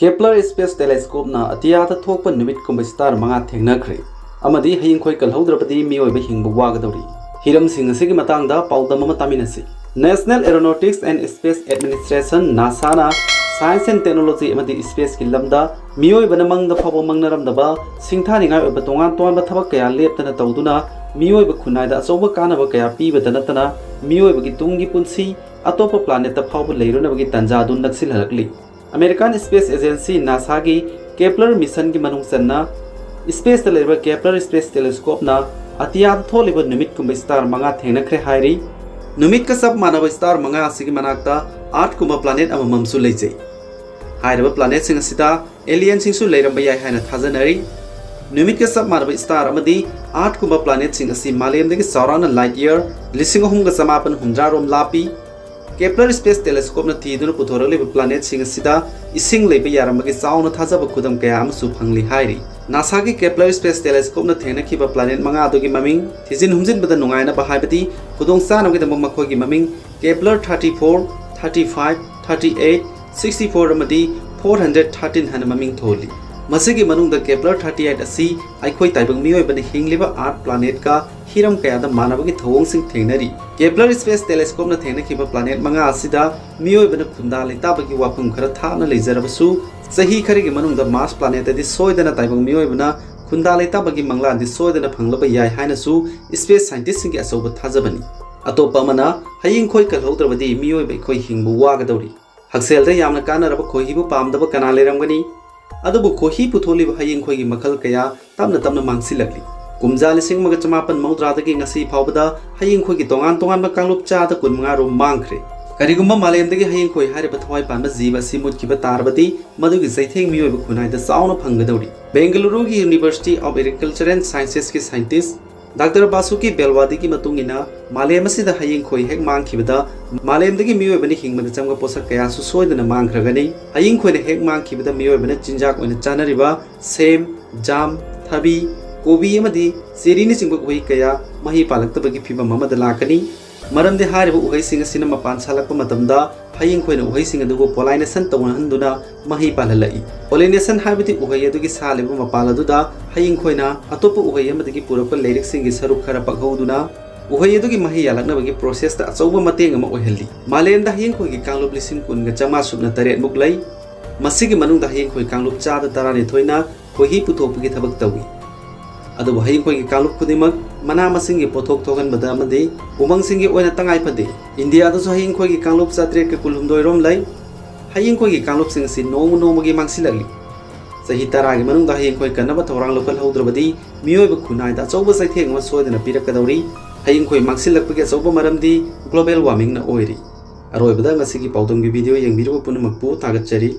Kepler Space Telescope na atiyada thokpa numit kumba star manga thengnakhre amadi hayingkhoi kalhaudrapadi mioiba hingbu wagadori hiram sing asigi matangda paudam ama taminasi National Aeronautics and Space Administration NASA na Science and Technology amadi space ki lamda mioiba na mangda phabo mangnaramdaba singthaningai oiba tongan tonba thabak kaya leptana tawduna mioiba khunaida asoba kanaba kaya pibada natana mioiba ki tungi punsi atopa planet ta phabo leirunabagi tanja dun naksil halakli American Space Agency NASA की Kepler mission की मनुंग सन्ना Space तलेबर Kepler Space Telescope ना अतियाद थोलेबर नुमित कुंभ star मंगा थेंगनख्रे हायरी नुमित का सब मानव star मंगा आसिकी मनाक्ता 8 कुंभ planet अमममसु लेजै हायरब planet सिंग सिता alien सिंगसु लेरंब याय हायना थाजनरी नुमित का सब मानव स्टार अमदी 8 कुंभ प्लानेट सिंग असि मालेमदगी सौराना लाइट ईयर लिसिंग अहुम ग समापन हुंद्रारोम लापी Kepler Space Telescope na thiduna puthoraliba planet sing asida ising leiba yaramagi chauna thajaba khudam kaya amsu phangli hairi NASA ki Kepler Space Telescope na thena khiba planet manga adogi maming thijin humjin bada nungaina ba haibati khudong sanam gi dam makhoi gi maming Kepler 34 35 38 64 amadi 413 hana maming tholi masigi manungda Kepler 38 asi aikhoi taibang mioi bani hingliba 8 planet ka hiram kaya da manabagi thawong sing thengnari Kepler Space Telescope na thengna khiba planet manga asida mioi bana khunda leita bagi wapum khara thana leijarabasu sahi khari gi manungda Mars planet adi soidana taibang mioi bana khunda leita bagi mangla adi soidana phanglaba yai haina su space scientist sing gi asoba thajabani atopa mana haying khoi kalhaudrabadi mioi bai khoi hingbu wagadori haksel da yamna kanaraba khoi hibu pamdaba kana leramgani adubu khohi putholiba haying khoi gi makhal kaya tamna mangsilakli kumja lising maga chamapan maudradagi ngasi phawbada haying khoi gi tongan kanlup cha da kunmanga ro mangkhre karigumba malemdagi haying khoi hariba thawai panba jiba simut kiba tarbati madugi zaitheng mioi ba khunai da sauna phanggadori Bengaluru gi University of Agriculture and Sciences ki scientist Dr. Basuki Belwadi ki matungina malem asida haying khoi hek mangkhibada malemdagi mioi bani hingmada chamga posak kaya su soidana mangkhragani haying khoi ne hek mangkhibada mioi bana chinjak oina chanariba sem jam thabi Kobi amadi serini singba uhai kaya mahi palaktabagi phibam amada lakani maramde hariba uhai singa sina mapan salakpa matamda haying khoina uhai singa dugo pollination tawhanhanduna mahi palalai pollination habiti uhai adugi saliba mapala duda haying khoina atopa uhai amadagi purapa lyric singi saruk khara pakhauduna uhai adugi mahi yalakna bagi process ta achauba mateng ama oihalli malemda haying khoi gi kanglup lising kun ga chama subna taret muklai masigi manungda haying khoi kanglup cha da tarani thoina khohi puthopagi thabak tawi adu haying khoi gi kanglup khudimak mana masingi pothok thogan bada amadi umang singi oina tangai phade India da so haying khoi gi kanglup chatre ke kulhumdoi rom lai haying khoi gi kanglup sing si nomu gi mangsilagli sahi tara gi manung da haying khoi kanaba thorang lokal haudrabadi mioi ba khunai da chauba saitheng ma soidana pirakadori haying khoi mangsilak gi chauba maramdi global warming na oiri aroi bada ngasigi paudom gi video yengbiru punamakpu tagatchari